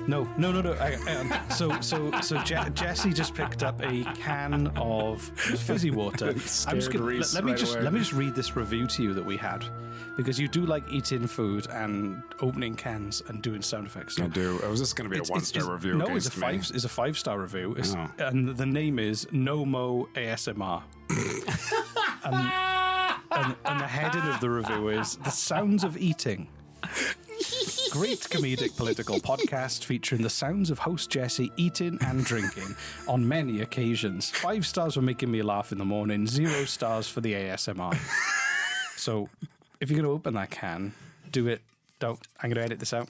No. So Jesse just picked up a can of fizzy water. Let me just read this review to you that we had, because you do like eating food and opening cans and doing sound effects. I do. It was just going to be a 1-star review. No, it's a 5-star review. And the name is No Mo ASMR. and the heading of the review is The Sounds of Eating. Great comedic political podcast featuring the sounds of host Jesse eating and drinking on many occasions. 5 stars for making me laugh in the morning, 0 stars for the ASMR. So, if you're going to open that can, do it. I'm going to edit this out.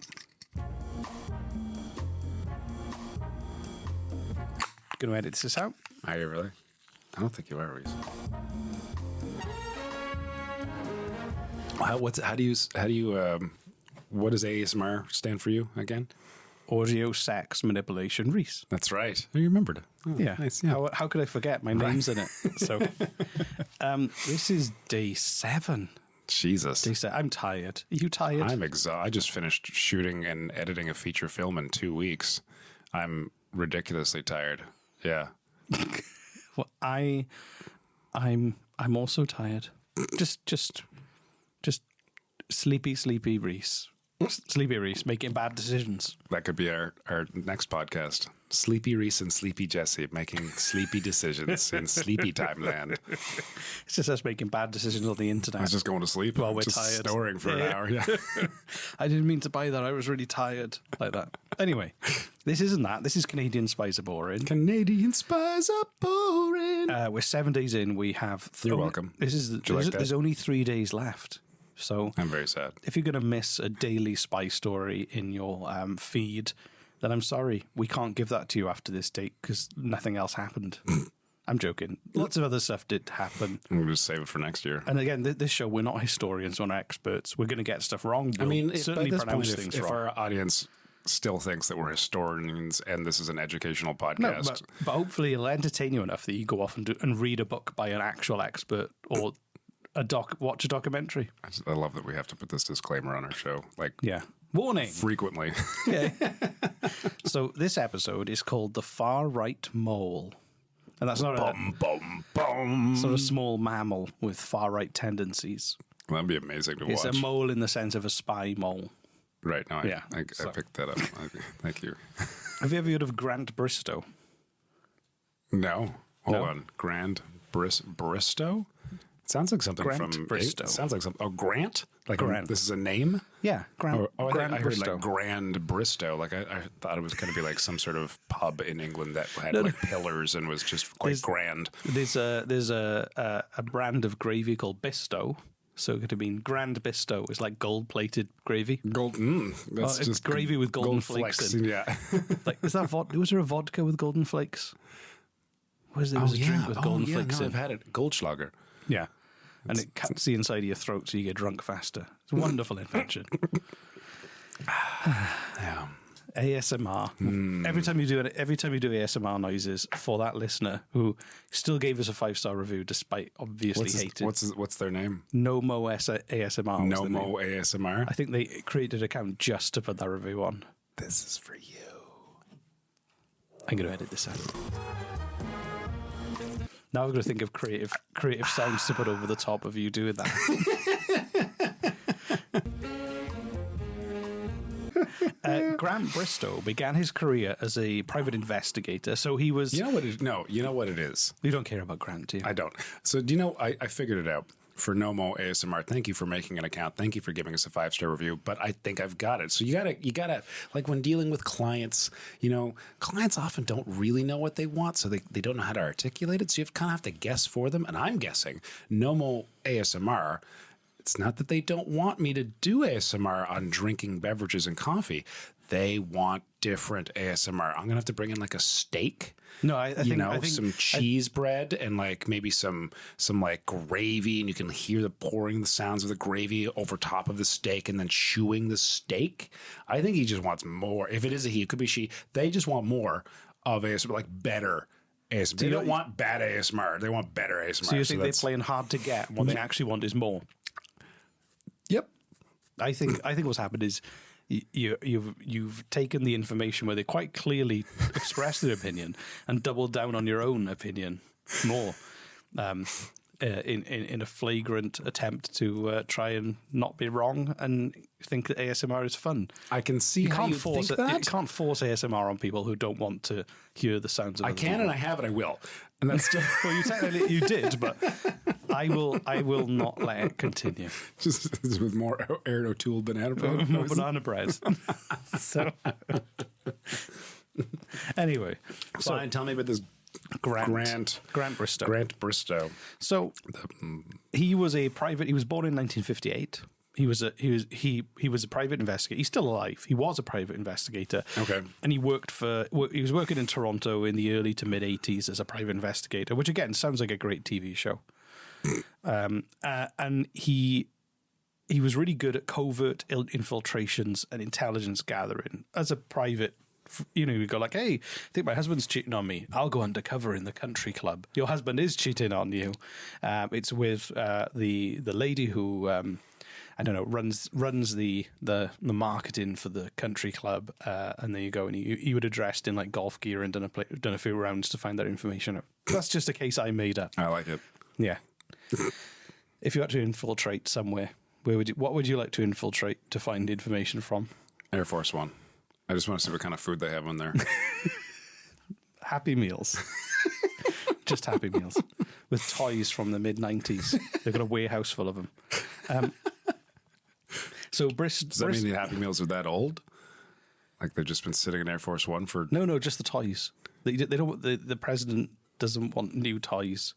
Going to edit this out. Are you really? I don't think you are, Reese. What does ASMR stand for you again? Audio Sex Manipulation Reese. That's right. You remembered it. Oh, yeah. Nice. Yeah. How could I forget? My name's in it. So, this is day 7. Jesus. I'm tired. Are you tired? I'm exhausted. I just finished shooting and editing a feature film in 2 weeks. I'm ridiculously tired. Yeah. Well, I'm also tired. Just sleepy Reese. Sleepy Reese making bad decisions. That could be our next podcast. Sleepy Reese and Sleepy Jesse making sleepy decisions in sleepy time land. It's just us making bad decisions on the internet. I was just going to sleep while we're just tired. Snoring for an hour. Yeah. I didn't mean to buy that. I was really tired like that. Anyway, this isn't that. This is Canadian Spies Are Boring. Canadian Spies Are Boring. We're 7 days in. We have... You're welcome. There's only 3 days left. So I'm very sad. If you're going to miss a daily spy story in your feed, then I'm sorry. We can't give that to you after this date because nothing else happened. I'm joking. Lots of other stuff did happen. I'm going to save it for next year. And again, this show, we're not historians, we're not experts. We're going to get stuff wrong. We'll certainly pronounce things wrong. If our audience still thinks that we're historians and this is an educational podcast. No, but hopefully it'll entertain you enough that you go off and read a book by an actual expert or watch a documentary. I love that we have to put this disclaimer on our show. Warning. Frequently. Yeah. So this episode is called The Far Right Mole. And that's not sort of small mammal with far right tendencies. That'd be amazing to watch. It's a mole in the sense of a spy mole. Right. No, I picked that up. Thank you. Have you ever heard of Grant Bristow? No. Hold on. Grant Bristow? Sounds like something Grant Bristow. Sounds like something. Oh, Grant? Like Grant. This is a name? Yeah, Grant. Grant I heard Bristow. Like Grand Bristow. Like I thought it was going to be like some sort of pub in England that had pillars and was just quite grand. There's a brand of gravy called Bistow. So it could have been Grand Bistow. It's like gold-plated gravy. That's it's just gravy with golden flakes in. Yeah. Was there a vodka with golden flakes? There was a drink with golden flakes in. I've had it. Goldschlager. Yeah. And it cuts the inside of your throat so you get drunk faster. It's a wonderful invention. Yeah. ASMR. Every time you do ASMR noises for that listener who still gave us a 5-star review despite obviously hating. What's their name? No Mo ASMR. No Mo ASMR. I think they created an account just to put that review on. This is for you. I'm going to edit this out. Now I'm going to think of creative sounds to put over the top of you doing that. Grant Bristow began his career as a private investigator, so he was... You know what it is? You don't care about Grant, do you? I don't. So do you know, I figured it out. For No Mo ASMR, thank you for making an account. Thank you for giving us a 5-star review. But I think I've got it. So you gotta like when dealing with clients, clients often don't really know what they want, so they don't know how to articulate it. So you kind of have to guess for them. And I'm guessing No Mo ASMR. It's not that they don't want me to do ASMR on drinking beverages and coffee. They want different ASMR. I'm gonna have to bring in like a steak. No, I think some cheese bread and like maybe some like gravy, and you can hear the pouring the sounds of the gravy over top of the steak, and then chewing the steak. I think he just wants more. If it is a he, it could be she. They just want more of ASMR, like better ASMR. They don't want bad ASMR. They want better ASMR. So you think they're playing hard to get? What they actually want is more. Yep. I think what's happened is you've taken the information where they quite clearly express their opinion and doubled down on your own opinion more. In a flagrant attempt to try and not be wrong and think that ASMR is fun. I can see how you think that. You can't force ASMR on people who don't want to hear the sounds of I other can, people. and I have, and I will. And that's still Well, you technically you did, but I will not let it continue. just with more Aaron O'Toole banana bread. More banana bread. So anyway, Fine, tell me about this Grant Bristow. Grant Bristow. So he was born in 1958. He was a private investigator. He's still alive. He was a private investigator. Okay. And he was working in Toronto in the early to mid 80s as a private investigator, which again sounds like a great TV show. And he was really good at covert infiltrations and intelligence gathering as a private. You go like, hey, I think my husband's cheating on me. I'll go undercover in the country club. Your husband is cheating on you. It's with the lady who I don't know runs the marketing for the country club. And there you go. And he would have dressed in like golf gear and done a few rounds to find that information out. That's just a case I made up. I like it. Yeah. If you had to infiltrate somewhere, what would you like to infiltrate to find information from? Air Force One. I just want to see what kind of food they have on there. Happy Meals. Just Happy Meals. With toys from the mid-90s. They've got a warehouse full of them. So Does that mean the Happy Meals are that old? Like they've just been sitting in Air Force One for... No, just the toys. They don't. The president doesn't want new toys.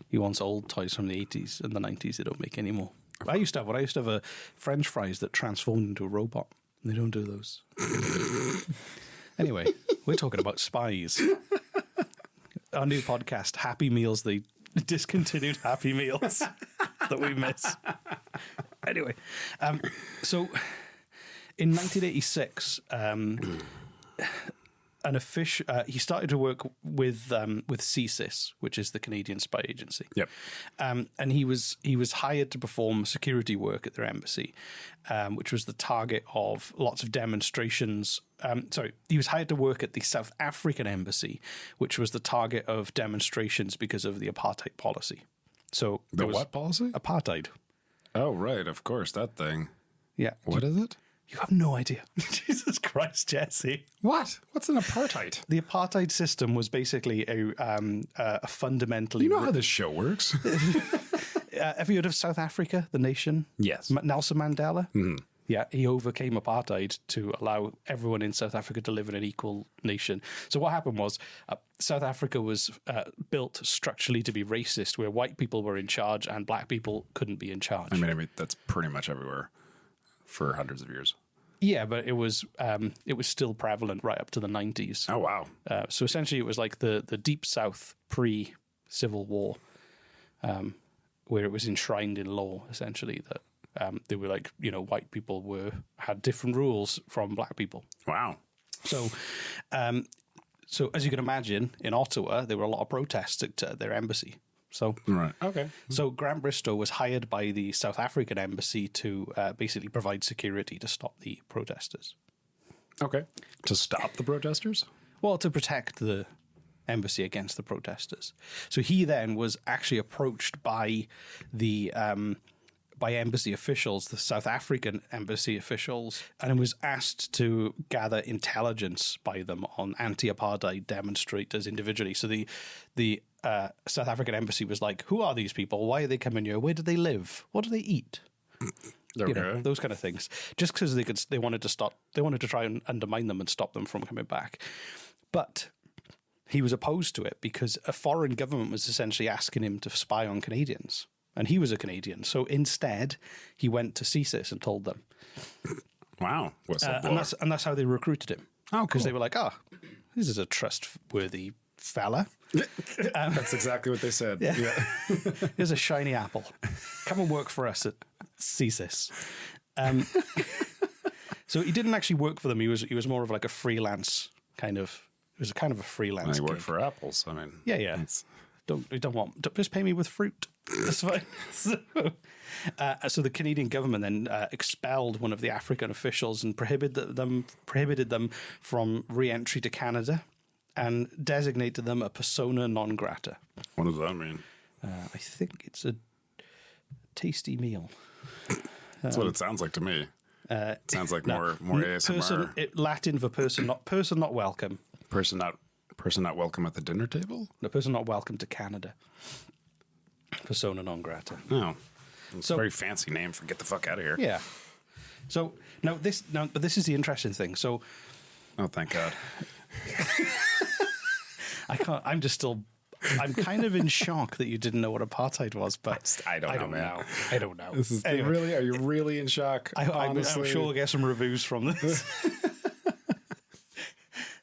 He wants old toys from the 80s and the 90s. They don't make anymore. I used to have a French fries that transformed into a robot. They don't do those. Anyway, we're talking about Spies. Our new podcast, Happy Meals, the discontinued Happy Meals that we miss. Anyway, so in 1986, an official he started to work with CSIS, which is the Canadian spy agency. Yep. And he was hired to perform security work at their embassy, which was the target of lots of demonstrations. He was hired to work at the South African embassy, which was the target of demonstrations because of the apartheid policy. So The what policy? Apartheid. Oh, right. Of course. That thing. Yeah. What is it? You have no idea. Jesus Christ, Jesse. What? What's an apartheid? The apartheid system was basically a fundamentally... You know how this show works? Have you heard of South Africa, the nation? Yes. Nelson Mandela? Mm-hmm. Yeah, he overcame apartheid to allow everyone in South Africa to live in an equal nation. So what happened was South Africa was built structurally to be racist, where white people were in charge and black people couldn't be in charge. I mean, that's pretty much everywhere for hundreds of years. Yeah, but it was still prevalent right up to the 90s. Oh, wow. So essentially it was like the Deep South pre-Civil War, where it was enshrined in law, essentially, that they were like, white people had different rules from black people. Wow. So as you can imagine, in Ottawa, there were a lot of protests at their embassy. So right. Okay. So Grant Bristow was hired by the South African embassy to basically provide security to stop the protesters. Okay. To stop the protesters? Well, to protect the embassy against the protesters. So he then was actually approached by the by embassy officials, the South African embassy officials, and was asked to gather intelligence by them on anti-apartheid demonstrators individually. So the South African embassy was like, who are these people? Why are they coming here? Where do they live? What do they eat? Okay. Those kind of things. Just because they wanted to try and undermine them and stop them from coming back. But he was opposed to it because a foreign government was essentially asking him to spy on Canadians. And he was a Canadian. So instead, he went to CSIS and told them. Wow. And that's how they recruited him. Oh, because cool. they were like, this is a trustworthy fella. That's exactly what they said. Yeah. Here's a shiny apple. Come and work for us at CSIS. So he didn't actually work for them. He was more of like a freelance kind of. It was kind of a freelance. He worked gig. for apples. I mean, Yeah. Just pay me with fruit. That's fine. So the Canadian government then expelled one of the African officials and prohibited them from re-entry to Canada, and designated them a persona non grata. What does that mean? I think it's a tasty meal. That's what it sounds like to me. It sounds like more ASMR. Latin for person not welcome. Person not welcome at the dinner table? The person not welcome to Canada. Persona non grata. No. It's a very fancy name for get the fuck out of here. Yeah. So but this is the interesting thing. So oh, thank God. I'm kind of in shock that you didn't know what apartheid was, but I don't know, man. I don't know. This is anyway, really, are you really in shock? I'm sure we'll get some reviews from this.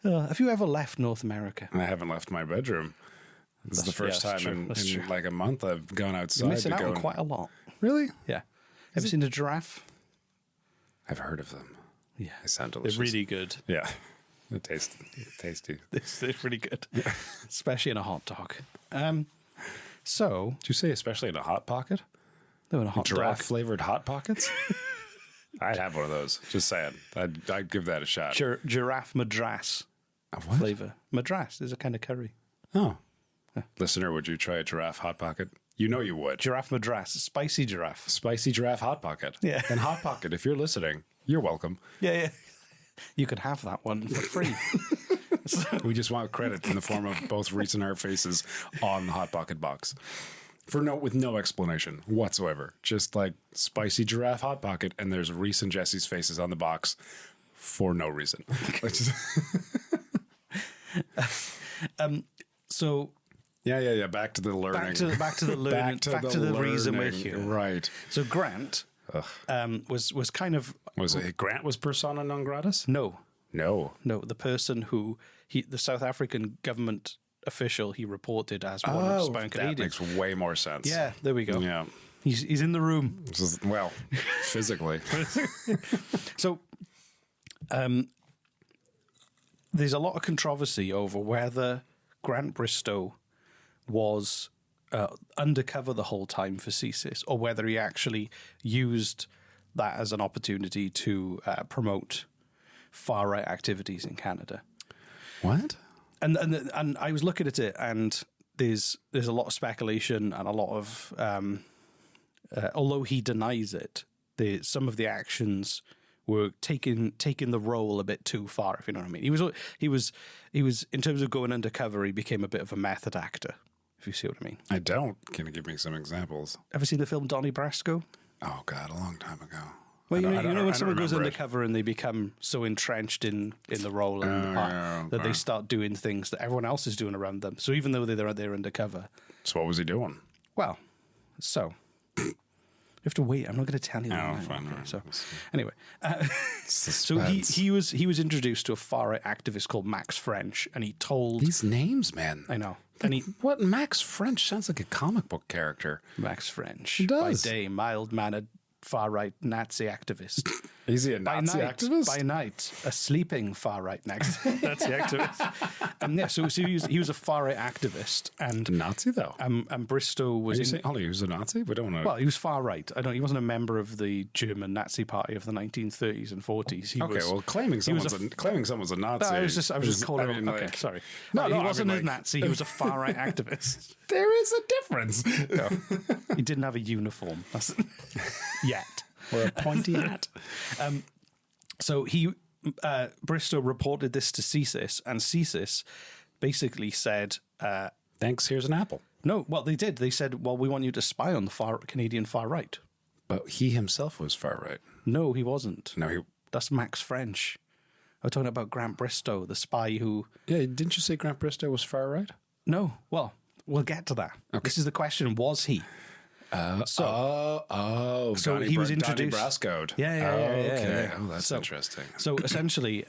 Have you ever left North America? I haven't left my bedroom. This is the first time in like a month I've gone outside. You're missing out on quite a lot. Really? Yeah. Ever seen a giraffe? I've heard of them. Yeah. They sound delicious. They're really good. Yeah. They're tasty. They're pretty good. Especially in a hot dog. So... Did you say especially in a Hot Pocket? No, in a hot Giraffe dog. flavored Hot Pockets? I'd have one of those. Just saying. I'd give that a shot. Giraffe madras flavor. Madras is a kind of curry. Oh. Listener, would you try a giraffe Hot Pocket? You know you would. Giraffe madras. Spicy giraffe. Spicy giraffe Hot Pocket. Yeah. And Hot Pocket, if you're listening, you're welcome. Yeah. You could have that one for free. We just want credit in the form of both Reese and our faces on the Hot Pocket box. With no explanation whatsoever. Just like spicy giraffe Hot Pocket, and there's Reese and Jesse's faces on the box for no reason. So yeah. Back to the learning. Back to the learning. Back to the reason we're here. Right. So Grant was kind of Grant was persona non gratis? No. The person who the South African government official he reported as one of spying Canadians. That makes way more sense. Yeah, there we go. Yeah, he's in the room. Physically. So, there's a lot of controversy over whether Grant Bristow was undercover the whole time for CSIS, or whether he actually used that as an opportunity to promote far-right activities in Canada. What? And I was looking at it, and there's a lot of speculation and a lot of although he denies it, some of the actions were taking the role a bit too far, if you know what I mean. He was in terms of going undercover, he became a bit of a method actor, if you see what I mean. I don't. Can you give me some examples? Ever seen the film Donnie Brasco? Oh God, a long time ago. Well, you know when someone goes undercover and they become so entrenched in the role and the part that they start doing things that everyone else is doing around them. So even though they're undercover. So what was he doing? Well, so you have to wait. I'm not going to tell you that. Fine. Okay, so anyway, so he was introduced to a far right activist called Max French, and he told these names, man. I know. What Max French sounds like a comic book character. Max French, it does. By day, mild mannered far-right Nazi activist. Is he a Nazi activist? By night, a sleeping far-right Nazi activist. So he was a far-right activist. And Nazi, though? And Bristow was... he was a Nazi? We don't know. Well, he was far-right. He wasn't a member of the German Nazi party of the 1930s and 40s. Claiming someone's a Nazi... I was just calling him... Okay, sorry. No, he wasn't a Nazi. He was a far-right activist. There is a difference. No. He didn't have a uniform. Yet. Or a pointy hat. So Bristow reported this to CSIS, and CSIS basically said... Thanks, here's an apple. No, well, they did. They said, well, we want you to spy on the Canadian far right. But he himself was far right. No, he wasn't. No, That's Max French. I'm talking about Grant Bristow, the spy who... Yeah, didn't you say Grant Bristow was far right? No, well, we'll get to that. Okay. This is the question, was he? So he was introduced. Donnie Brasco'd. Yeah. Okay. Oh, that's interesting. So essentially,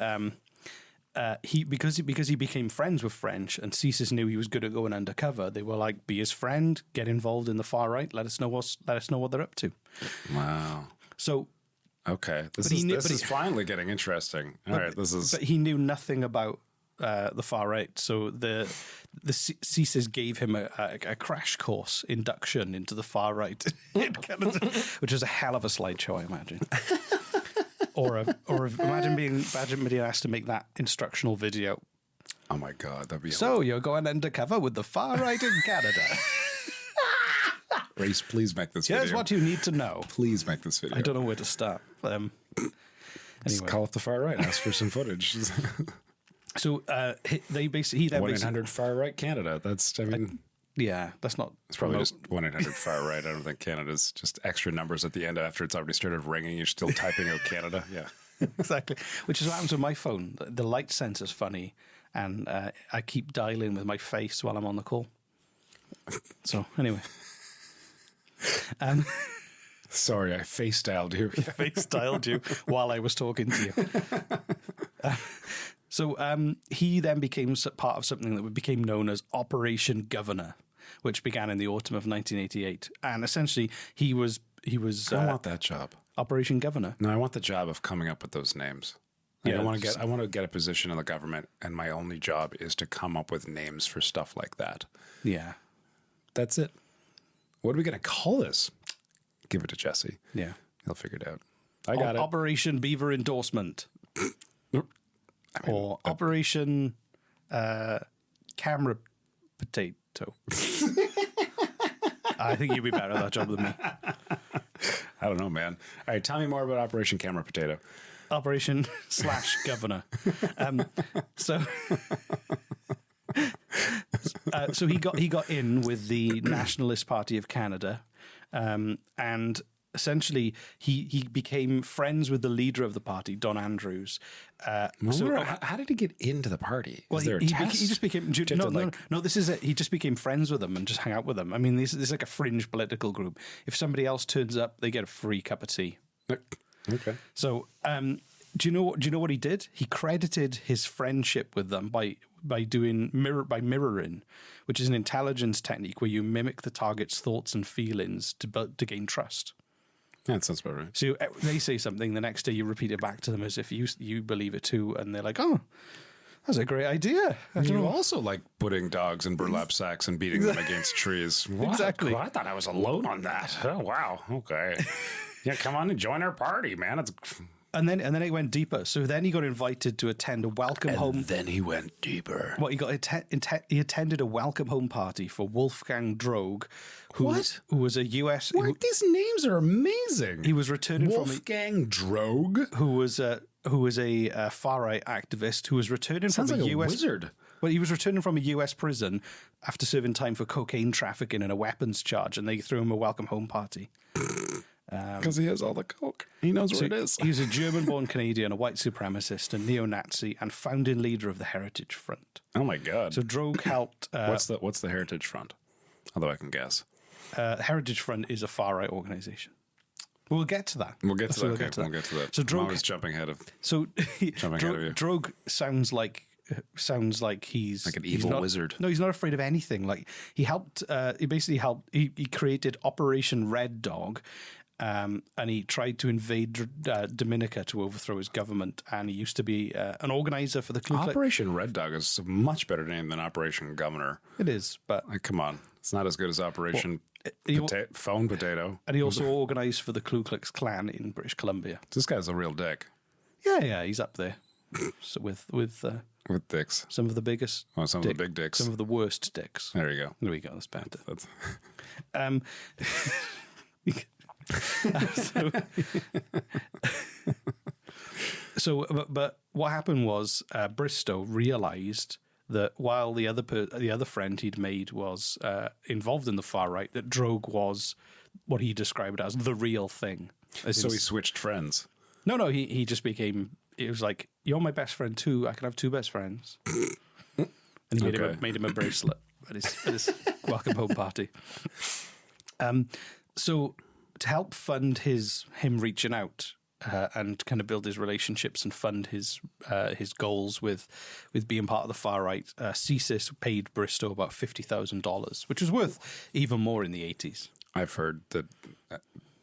because he became friends with French, and CSIS knew he was good at going undercover. They were like, "Be his friend, get involved in the far right. Let us know what they're up to." Wow. So. Okay, this is finally getting interesting. But he knew nothing about the far right. So the CSIS gave him a crash course induction into the far right in Canada, which is a hell of a slideshow, I imagine. or imagine being asked to make that instructional video. Oh my God, that'd be So you're going undercover with the far right in Canada. Race, please make this video. Here's what you need to know. Please make this video. I don't know where to start. Just Anyway. call up the far right. Ask for some footage. So he then 1-800 far right Canada. That's, I mean, yeah, that's not. it's probably just 1-800 far right. I don't think Canada's just extra numbers at the end after it's already started ringing. You're still typing out Canada. Yeah. Exactly. Which is what happens with my phone. The light sensor's funny, and I keep dialing with my face while I'm on the call. So anyway. Sorry, I face dialed you. Face dialed you while I was talking to you. So he then became part of something that became known as Operation Governor, which began in the autumn of 1988. And essentially, he was. I want that job. Operation Governor. No, I want the job of coming up with those names. I want to get a position in the government, and my only job is to come up with names for stuff like that. Yeah. That's it. What are we going to call this? Give it to Jesse. Yeah. He'll figure it out. I got it. Operation Beaver Endorsement. Or Operation Camera Potato. I think you'd be better at that job than me. I don't know, man. All right, tell me more about Operation Camera Potato. Operation / Governor. So he got in with the Nationalist Party of Canada, and essentially he became friends with the leader of the party, Don Andrews. How did he get into the party? Well, Is there a he test? just became no. This is it. He just became friends with them and just hung out with them. I mean, this is like a fringe political group. If somebody else turns up, they get a free cup of tea. Okay. So, do you know what he did? He credited his friendship with them by mirroring, which is an intelligence technique where you mimic the target's thoughts and feelings to gain trust. That sounds about right. So they say something, the next day you repeat it back to them as if you believe it too, and they're like, "Oh, that's a great idea." You also like putting dogs in burlap sacks and beating them against trees. What? Exactly. I thought I was alone on that. Oh wow. Okay. Yeah, come on and join our party, man. And then it went deeper. So then he got invited to attend a welcome home. Then he went deeper. Well, he attended a welcome home party for Wolfgang Droge, who was a US. These names are amazing. He was returning Wolfgang Droge, who was a far right activist who was returning Sounds from like a a US wizard. Well, he was returning from a US prison after serving time for cocaine trafficking and a weapons charge, and they threw him a welcome home party. Because he has all the coke. He knows where it is. He was a German-born Canadian, a white supremacist, a neo-Nazi, and founding leader of the Heritage Front. Oh my God! So Droge helped. What's the Heritage Front? Although I can guess. Heritage Front is a far-right organization. We'll get to that. We'll get to that. So Droge, I was jumping ahead of. So jumping ahead of you. Droge sounds like he's like an evil wizard. No, he's not afraid of anything. Like he helped. He basically helped. He created Operation Red Dog. And he tried to invade Dominica to overthrow his government. And he used to be an organizer for the Ku Klux. Operation Red Dog is a much better name than Operation Governor. It is, but come on, it's not as good as Operation Phone Potato. And he also organized for the Ku Klux Klan in British Columbia. This guy's a real dick. Yeah, he's up there. So with dicks, some of the biggest, of the big dicks, some of the worst dicks. There you go. There we go. That's better. But what happened was Bristow realized that while the other friend he'd made was involved in the far right, that Droge was what he described as the real thing. So he switched friends. No, he just became. It was like, you're my best friend too. I can have two best friends. And he made him a bracelet at his welcome home party. So to help fund him reaching out and kind of build his relationships and fund his goals with being part of the far right, CSIS paid Bristow about $50,000, which was worth even more in the 80s. I've heard that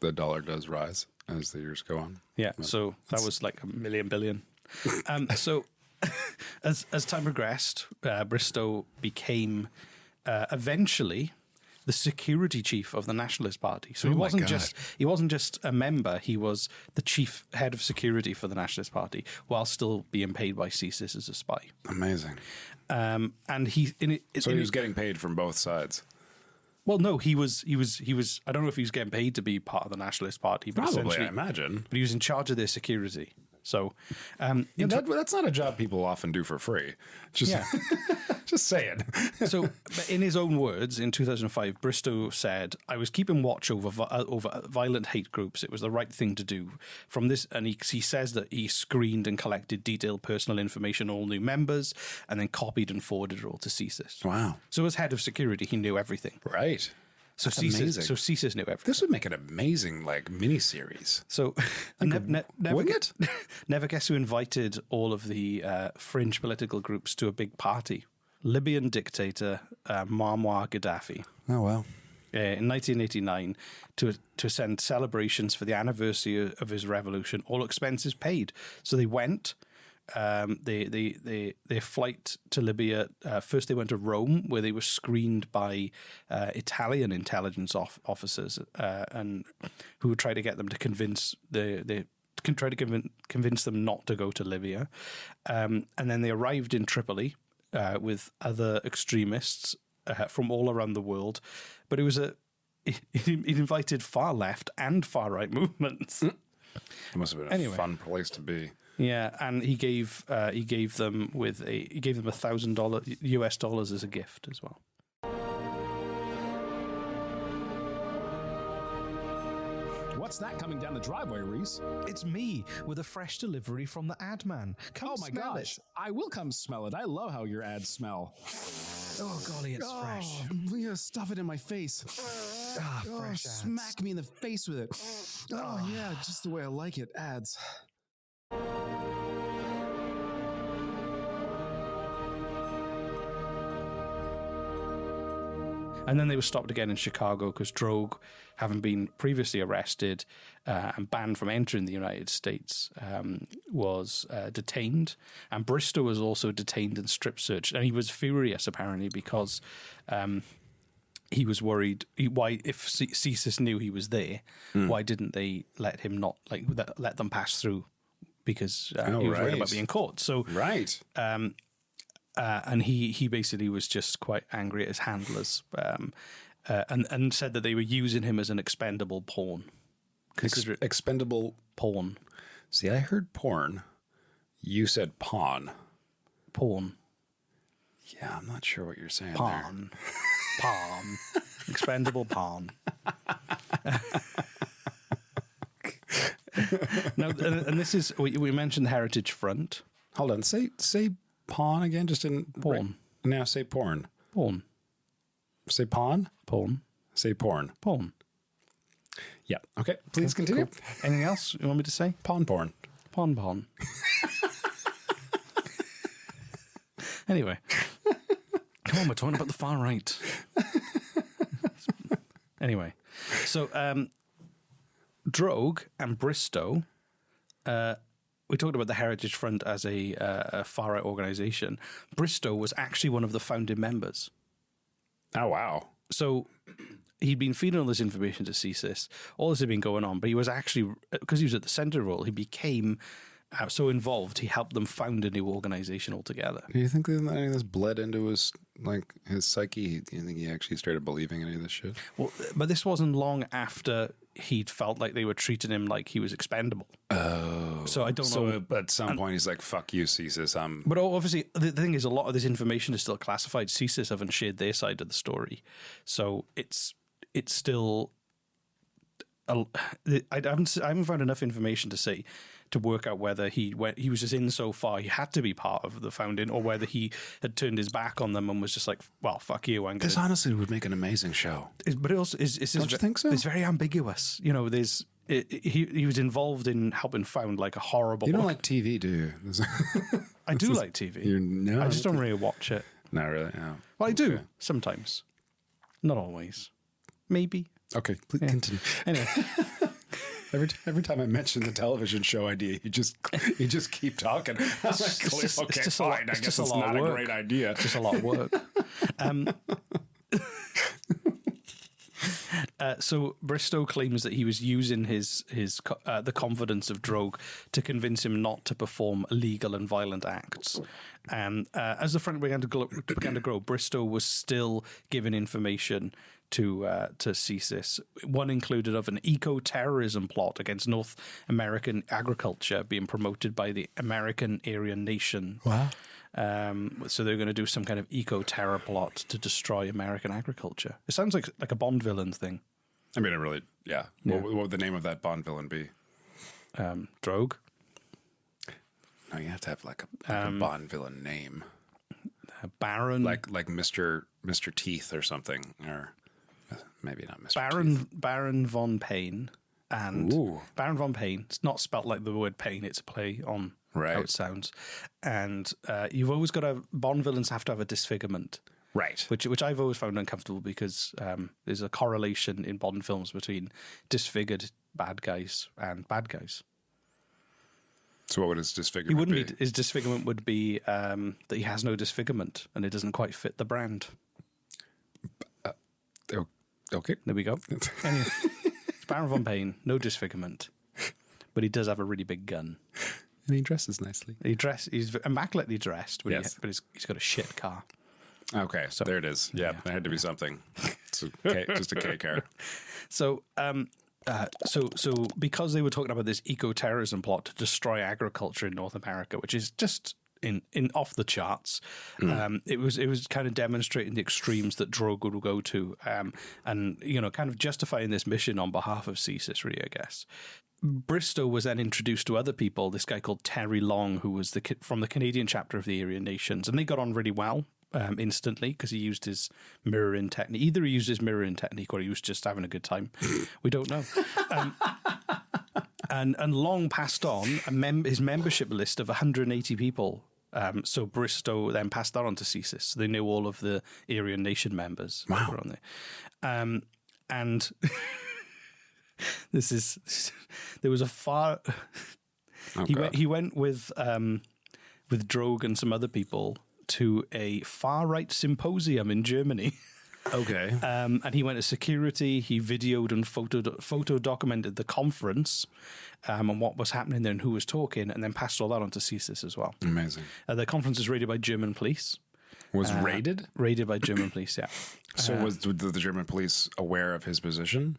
the dollar does rise as the years go on. Yeah, so that was like $1 million billion. So as time progressed, Bristow became eventually the security chief of the Nationalist Party. So he wasn't just a member; he was the chief head of security for the Nationalist Party, while still being paid by CSIS as a spy. Amazing. And he was getting paid from both sides. Well, no, he was. I don't know if he was getting paid to be part of the Nationalist Party, but Probably, I imagine. But he was in charge of their security. So, that's not a job people often do for free. Just saying. So, in his own words, in 2005, Bristow said, "I was keeping watch over violent hate groups. It was the right thing to do." From this, and he says that he screened and collected detailed personal information on all new members, and then copied and forwarded it all to CSIS. Wow! So, as head of security, he knew everything. Right. So CSIS knew everything. This would make an amazing mini-series. So never guess who invited all of the fringe political groups to a big party? Libyan dictator Muammar Gaddafi. Oh, well. In 1989, to send celebrations for the anniversary of his revolution, all expenses paid. So they went. Their flight to Libya, first they went to Rome, where they were screened by Italian intelligence officers, and who would try to get them to convince convince them not to go to Libya. And then they arrived in Tripoli with other extremists from all around the world, but it invited far left and far right movements. It must have been a fun place to be. Yeah, and he gave them $1,000 US dollars as a gift as well. What's that coming down the driveway, Reese? It's me with a fresh delivery from the ad man. Come smell it. I will come smell it. I love how your ads smell. Oh, golly, it's fresh. Yeah, stuff it in my face. Fresh ads. Smack me in the face with it. Oh, yeah, just the way I like it. Ads. And then they were stopped again in Chicago because Drogue, having been previously arrested and banned from entering the United States, was detained. And Bristow was also detained and strip searched. And he was furious, apparently, because he was worried why, if CSIS knew he was there, why didn't they let him let them pass through? Because he was worried about being caught. So and he basically was just quite angry at his handlers, and said that they were using him as an expendable pawn. Expendable pawn. See, I heard porn. You said pawn. Pawn. Yeah, I'm not sure what you're saying. Pawn. Pawn. Expendable pawn. Now, and this is, we mentioned the Heritage Front. Hold on, say pawn again, just in porn. Now say porn. Porn. Say pawn. Porn. Say porn. Porn. Yeah. Okay. Please continue. Cool. Anything else you want me to say? Porn. Porn. Anyway. Come on, we're talking about the far right. Anyway. So, Drogue and Bristow, we talked about the Heritage Front as a far-right organisation. Bristow was actually one of the founding members. Oh, wow. So he'd been feeding all this information to CSIS. All this had been going on, but he was actually, because he was at the centre role, he became so involved, he helped them found a new organisation altogether. Do you think that any of this bled into his psyche? Do you think he actually started believing any of this shit? Well, but this wasn't long after he'd felt like they were treating him like he was expendable. Oh. So I don't know. So at some point he's like, fuck you, CSIS. But obviously, the thing is, a lot of this information is still classified. CSIS haven't shared their side of the story. So it's still... I haven't found enough information to work out whether he was just in so far he had to be part of the founding, or whether he had turned his back on them and was just like, well, fuck you. This honestly would make an amazing show. But it also is. Don't you think so? It's very ambiguous. You know, he was involved in helping found like a horrible. You don't like TV, do you? I do like TV. I just don't really watch it. Not really. No. Well, I do sometimes, not always. Maybe. Okay, please continue. Anyway. Every time I mention the television show idea, you just keep talking. I'm like, okay, fine. I guess it's not a great idea. It's just a lot of work. So Bristow claims that he was using the confidence of Drogue to convince him not to perform illegal and violent acts. And as the front began to grow, Bristow was still giving information to CSIS. One included of an eco-terrorism plot against North American agriculture being promoted by the American Aryan Nation. Wow. So they're going to do some kind of eco-terror plot to destroy American agriculture. It sounds like a Bond villain thing. I mean, it really, yeah. What would the name of that Bond villain be? Drogue. No, you have to have like a Bond villain name. Baron. Like Mr. Teeth or something, or maybe not Mr. Teeth. Baron von Payne. And Ooh. Baron von Payne. It's not spelt like the word pain. It's a play on how it sounds. And you've always got to, Bond villains have to have a disfigurement. Right. Which I've always found uncomfortable because there's a correlation in Bond films between disfigured bad guys and bad guys. So what would his disfigurement be? His disfigurement would be that he has no disfigurement and it doesn't quite fit the brand. Okay. There we go. Anyway, it's Baron von Payne, no disfigurement. But he does have a really big gun. And he dresses nicely. He's immaculately dressed, but, yes. he's got a shit car. Okay, so there it is. Yeah, there had to be something. Just a K car. So, so because they were talking about this eco-terrorism plot to destroy agriculture in North America, which is just in off the charts, it was kind of demonstrating the extremes that Drogue would go to, and kind of justifying this mission on behalf of CSIS, really, I guess. Bristow was then introduced to other people. This guy called Terry Long, who was from the Canadian chapter of the Aryan Nations, and they got on really well. Instantly, because he used his mirroring technique. Either he used his mirroring technique or he was just having a good time. We don't know. And Long passed on his membership list of 180 people. So Bristow then passed that on to CSIS. So they knew all of the Aryan Nation members. Wow. Who were on there. And there was a far... He went with Drogue and some other people to a far-right symposium in Germany. Okay. And he went to security, he videoed and photo documented the conference and what was happening there and who was talking, and then passed all that on to CSIS as well. Amazing. The conference was raided by German police. Was raided? Raided by German police, yeah. So was the German police aware of his position?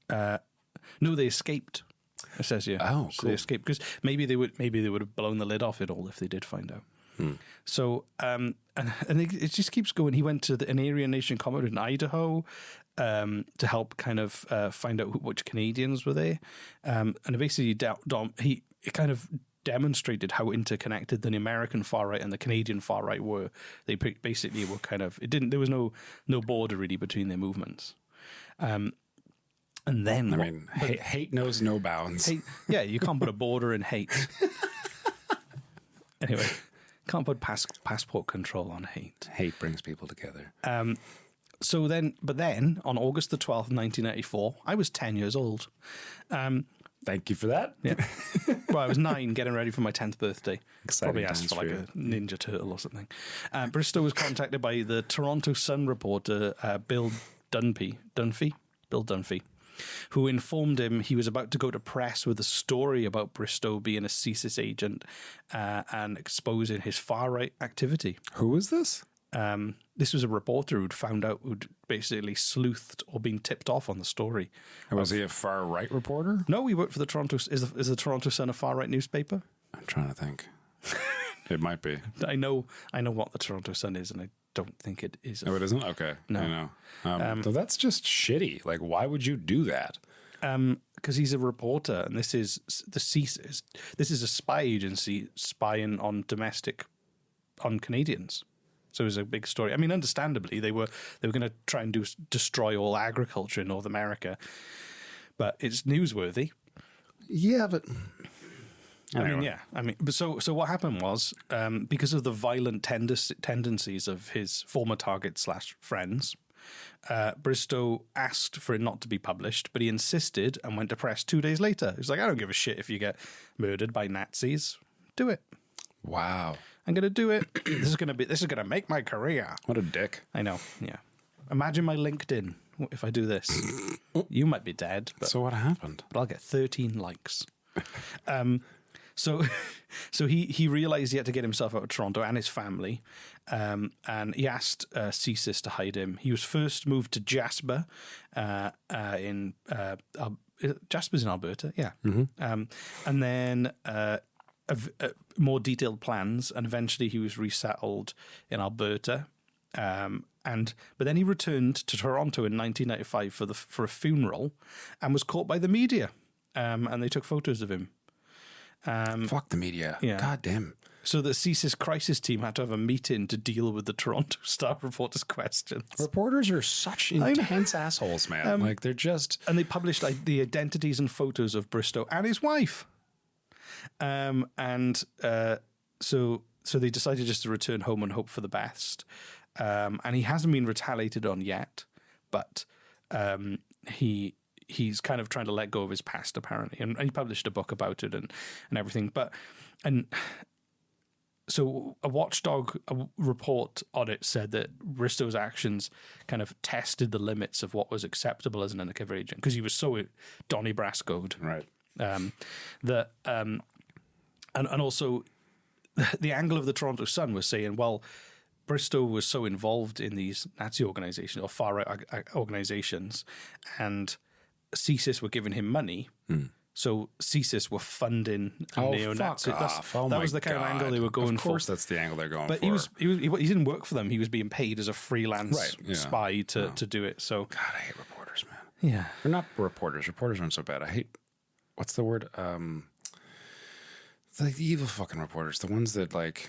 No, they escaped. It says here. Oh, so cool. they escaped because maybe they would have blown the lid off it all if they did find out. So, and it just keeps going. He went to an Aryan Nation compound in Idaho to help kind of find out which Canadians were there. And basically, he kind of demonstrated how interconnected the American far right and the Canadian far right were. They basically were kind of, there was no border really between their movements. And then, hate knows no bounds. You can't put a border in hate. Anyway. Can't put passport control on hate. Hate brings people together. But then, on August the 12th, 1994, I was 10 years old. Thank you for that. Yeah. Well, I was 9, getting ready for my 10th birthday. Exciting. Probably asked for like a Ninja Turtle or something. Bristow was contacted by the Toronto Sun reporter, Bill Dunphy, who informed him he was about to go to press with a story about Bristow being a CSIS agent and exposing his far-right activity. Who was this? This was a reporter who'd basically sleuthed or been tipped off on the story. And was he a far-right reporter? No, he worked for the Toronto... Is the Toronto Sun a far-right newspaper? I'm trying to think. It might be. I know what the Toronto Sun is, and I don't think it is. Oh, it isn't? Okay. No. I know. So that's just shitty. Like, why would you do that? Because he's a reporter, and this is the CSIS. This is a spy agency spying on Canadians. So it was a big story. I mean, understandably, they were going to try and destroy all agriculture in North America, but it's newsworthy. Yeah, but so what happened was because of the violent tendencies of his former target / friends, Bristow asked for it not to be published, but he insisted and went to press 2 days later. He was like, I don't give a shit if you get murdered by Nazis. Do it. Wow. I'm going to do it. This is going to make my career. What a dick. I know. Yeah. Imagine my LinkedIn if I do this. You might be dead. But, So what happened? but I'll get 13 likes. So he realized he had to get himself out of Toronto and his family. And he asked CSIS to hide him. He was first moved to Jasper Jasper's in Alberta, yeah. And then more detailed plans, and eventually he was resettled in Alberta. But then he returned to Toronto in 1995 for a funeral, and was caught by the media. And they took photos of him. Fuck the media. Yeah. God damn. So the CSIS crisis team had to have a meeting to deal with the Toronto Star reporters' questions. Reporters are such intense assholes, man. Like they're just. And they published like the identities and photos of Bristow and his wife. So they decided just to return home and hope for the best. And he hasn't been retaliated on yet, but he's kind of trying to let go of his past, apparently. And he published a book about it and everything. So a watchdog report on it said that Bristow's actions kind of tested the limits of what was acceptable as an undercover agent, because he was so Donnie Brasco'd. Right. And also the angle of the Toronto Sun was saying, well, Bristow was so involved in these Nazi organizations or far-right organizations, and CSIS were giving him money. So CSIS were funding neo-Nazi. That was the kind of angle they were going for. Of course, that's the angle they're going for. But he didn't work for them. He was being paid as a freelance spy to do it. So God, I hate reporters, man. yeah, They're not reporters. Reporters aren't so bad. I hate. What's the word? Like the evil fucking reporters. The ones that like.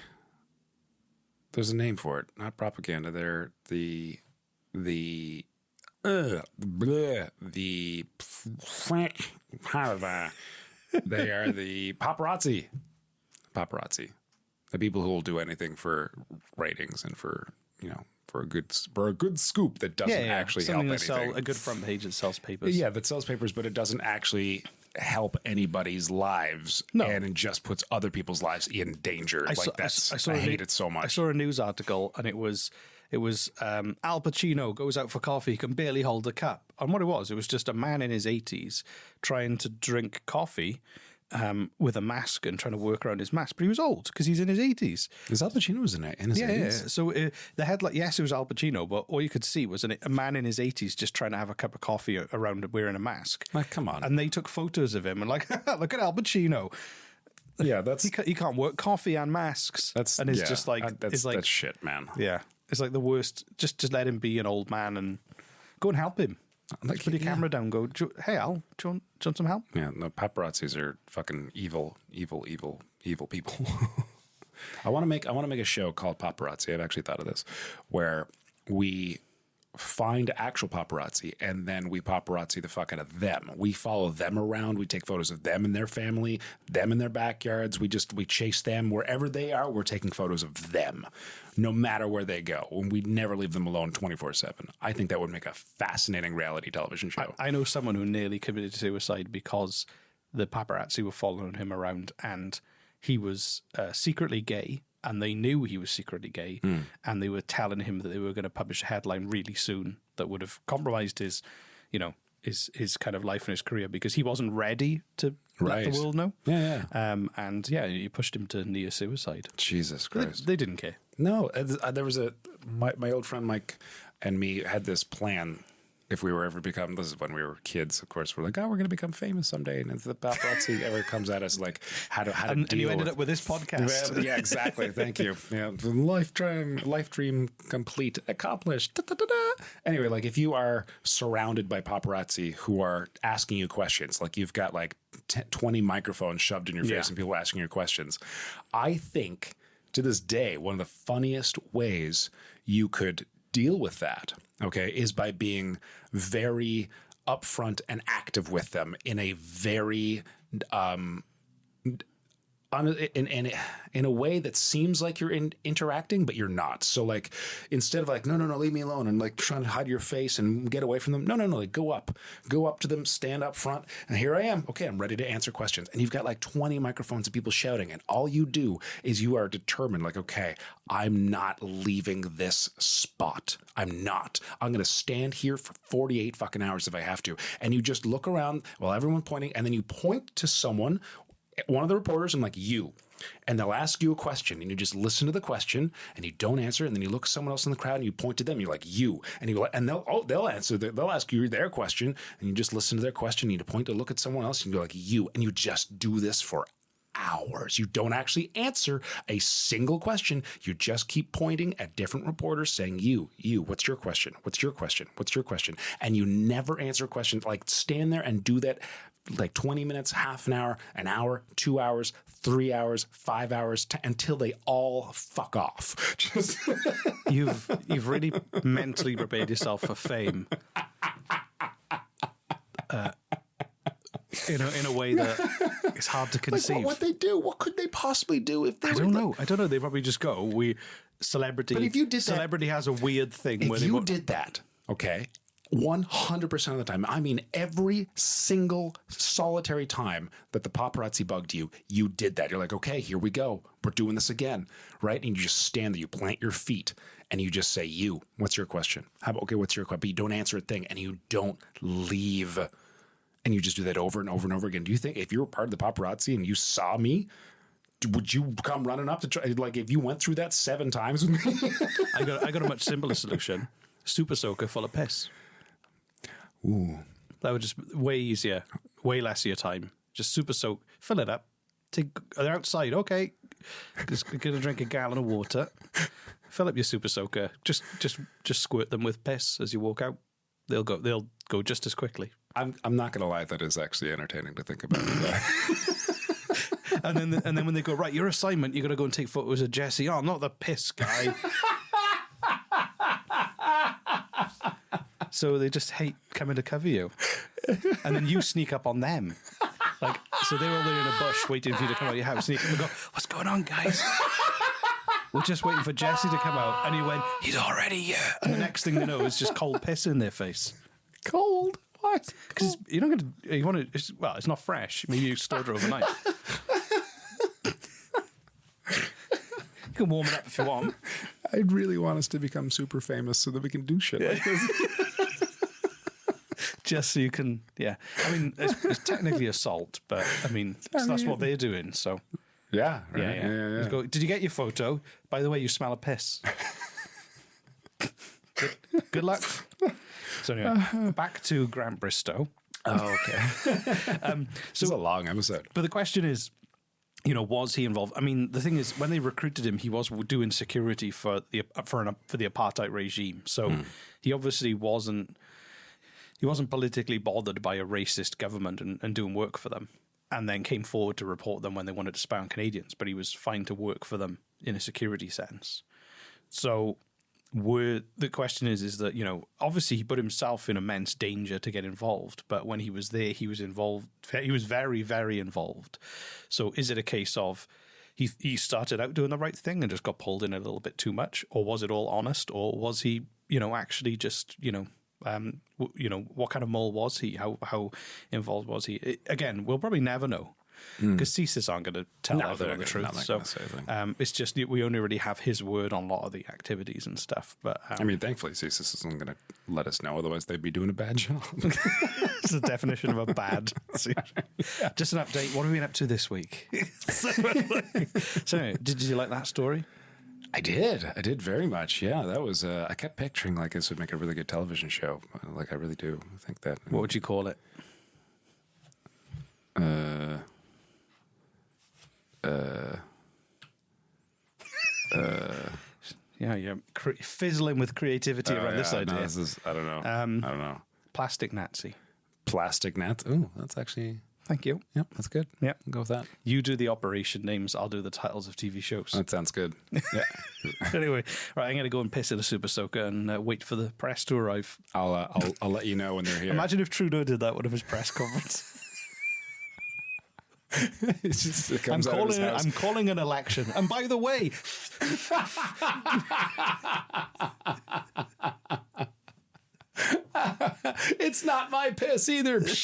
There's a name for it. Not propaganda. They're the they are the paparazzi. The people who will do anything for ratings and for a good scoop that doesn't actually help anything. Sell a good front page that sells papers. Yeah, that sells papers, but it doesn't actually help anybody's lives. No. And it just puts other people's lives in danger. I hate it so much. I saw a news article, and it was Al Pacino goes out for coffee, can barely hold a cup. And what it was just a man in his 80s trying to drink coffee with a mask and trying to work around his mask. But he was old because he's in his 80s. Is Al Pacino in his 80s? Yeah. So the headline, yes, it was Al Pacino, but all you could see was a man in his 80s just trying to have a cup of coffee around wearing a mask. Like, come on. And they took photos of him and like, look at Al Pacino. Yeah, that's... He can't work coffee and masks. That's shit, man. Yeah. It's like the worst. Just let him be an old man and go and help him. Like, put your camera down. Go, hey Al, do you want some help? Yeah, no, paparazzis are fucking evil people. I want to make a show called Paparazzi. I've actually thought of this, where we find actual paparazzi and then we paparazzi the fuck out of them. We follow them around. We take photos of them and their family, them in their backyards. We chase them wherever they are. We're taking photos of them, no matter where they go. And we never leave them alone 24/7. I think that would make a fascinating reality television show. I know someone who nearly committed suicide because the paparazzi were following him around, and he was secretly gay. And they knew he was secretly gay, and they were telling him that they were going to publish a headline really soon that would have compromised his kind of life and his career, because he wasn't ready to let the world know. Yeah. And he pushed him to near suicide. Jesus Christ. They didn't care. No, there was my old friend Mike and me had this plan. If we were ever this is when we were kids, of course, we're like, we're going to become famous someday. And if the paparazzi ever comes at us, like, how to deal and you ended up with this podcast. Well, yeah, exactly. Thank you. Yeah, life dream complete, accomplished. Da, da, da, da. Anyway, like, if you are surrounded by paparazzi who are asking you questions, like you've got like 20 microphones shoved in your face and people asking you questions, I think to this day, one of the funniest ways you could deal with that, okay, is by being very upfront and active with them in a very in a way that seems like you're interacting, but you're not. So like, instead of like, no, leave me alone, and like trying to hide your face and get away from them. No, like go up to them, stand up front, and here I am. Okay, I'm ready to answer questions. And you've got like 20 microphones of people shouting, and all you do is you are determined, like, okay, I'm not leaving this spot. I'm going to stand here for 48 fucking hours if I have to. And you just look around while everyone's pointing, and then you point to someone, one of the reporters, and like, you, and they'll ask you a question, and you just listen to the question, and you don't answer, and then you look at someone else in the crowd, and you point to them, you're like, you, and they'll answer, they'll ask you their question, and you just listen to their question, and you point to look at someone else, and you're like, you, and you just do this for hours. You don't actually answer a single question. You just keep pointing at different reporters saying, you, what's your question? What's your question? What's your question? And you never answer questions. Like, stand there and do that like 20 minutes, half an hour, 2 hours, 3 hours, 5 hours, until they all fuck off. Just You've really mentally prepared yourself for fame. In a way that it's hard to conceive. Like, what they do? What could they possibly do if they? I don't know. They probably just go, celebrity. But if you did celebrity has a weird thing. If you did that, okay, 100% of the time, I mean every single solitary time that the paparazzi bugged you, you did that. You're like, okay, here we go. We're doing this again, right? And you just stand there, you plant your feet, and you just say, you, what's your question? Okay, what's your question? But you don't answer a thing, and you don't leave. And you just do that over and over and over again. Do you think if you were part of the paparazzi and you saw me, would you come running up to try? Like, if you went through that 7 times with me? I got a much simpler solution. Super soaker full of piss. Ooh. That would just be way easier, way less of your time. Just super soak, fill it up. They're outside, okay. Just gonna drink a gallon of water. Fill up your super soaker. Just squirt them with piss as you walk out. They'll go just as quickly. I'm not going to lie, that is actually entertaining to think about. and then when they go, right, your assignment, you're going to go and take photos of Jesse. Oh, I'm not the piss guy. So they just hate coming to cover you. And then you sneak up on them. Like, so they're all there in a bush waiting for you to come out of your house. And you go, what's going on, guys? We're just waiting for Jesse to come out. And he went, he's already here. And the next thing they know is just cold piss in their face. Cold? What? Because you're not going to, you want to, well, it's not fresh. Maybe you stored it overnight. You can warm it up if you want. I'd really want us to become super famous so that we can do shit like this. Just so you can, yeah. I mean, it's technically assault, but I mean, that's what they're doing, so. Yeah, right. Yeah. Go, did you get your photo? By the way, you smell of piss. Good luck. So anyway, back to Grant Bristow. Oh, okay. So this is a long episode. But the question is, was he involved? I mean, the thing is, when they recruited him, he was doing security for the apartheid regime. So he obviously wasn't politically bothered by a racist government and doing work for them, and then came forward to report them when they wanted to spy on Canadians. But he was fine to work for them in a security sense. So the question is that, obviously he put himself in immense danger to get involved, but when he was there, he was involved. He was very, very involved. So is it a case of he started out doing the right thing and just got pulled in a little bit too much, or was it all honest, or was he, actually just, what kind of mole was he? How involved was he? Again, we'll probably never know. Because CSIS aren't going to tell everyone the truth. So it's just we only really have his word on a lot of the activities and stuff. But I mean, thankfully, CSIS isn't going to let us know. Otherwise, they'd be doing a bad job. It's the definition of a bad. Just an update. What have we been up to this week? So anyway, did you like that story? I did very much. Yeah, that was. I kept picturing like this would make a really good television show. Like I really do think that. What would you call it? Yeah, you're fizzling with creativity around this idea. No, this is, I don't know. Plastic Nazi. Plastic Nazi. Oh, that's actually. Thank you. Yep, that's good. Yep. I'll go with that. You do the operation names. I'll do the titles of TV shows. That sounds good. Yeah. Anyway, right, I'm going to go and piss in a super soaker and wait for the press to arrive. I'll let you know when they're here. Imagine if Trudeau did that one of his press conference. It's just, it comes out of his house. I'm calling an election. And by the way, It's not my piss either. it's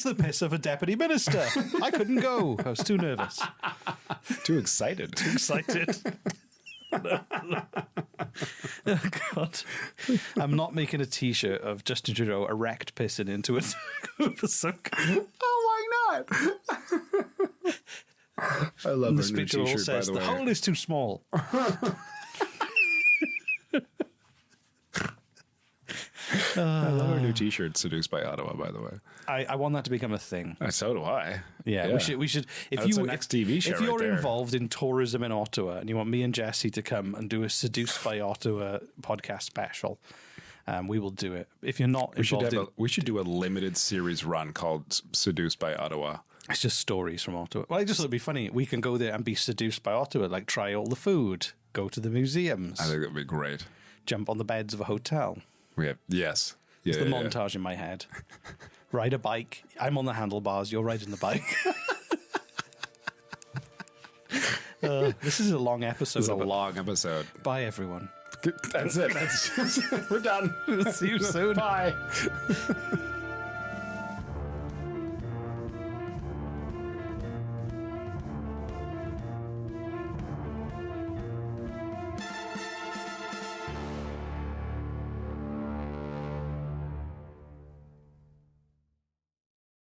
the piss of a deputy minister. I couldn't go. I was too nervous. Too excited. Too excited. Oh, God. I'm not making a t-shirt of Justin Trudeau erect pissing into a soak. Oh, why not? I love And her the new speaker all t-shirt, by says, the the way. hole is too small. I love her new t-shirt, Seduced by Ottawa, by the way. I want that to become a thing. So do I. Yeah, we should. If That's you the next TV show if you're right there. involved in tourism in Ottawa and you want me and Jesse to come and do a Seduced by Ottawa podcast special, we will do it. If you're not involved, We should do a limited series run called Seduced by Ottawa. it's just stories from Ottawa. Well, I just thought it'd be funny. We can go there and be seduced by Ottawa, like try all the food, go to the museums, I think that'd be great. jump on the beds of a hotel. Yes. It's the montage in my head. Ride a bike. I'm on the handlebars. You're riding the bike. This is a long episode. It's a long episode. Bye, everyone. That's it. We're done. See you soon. Bye.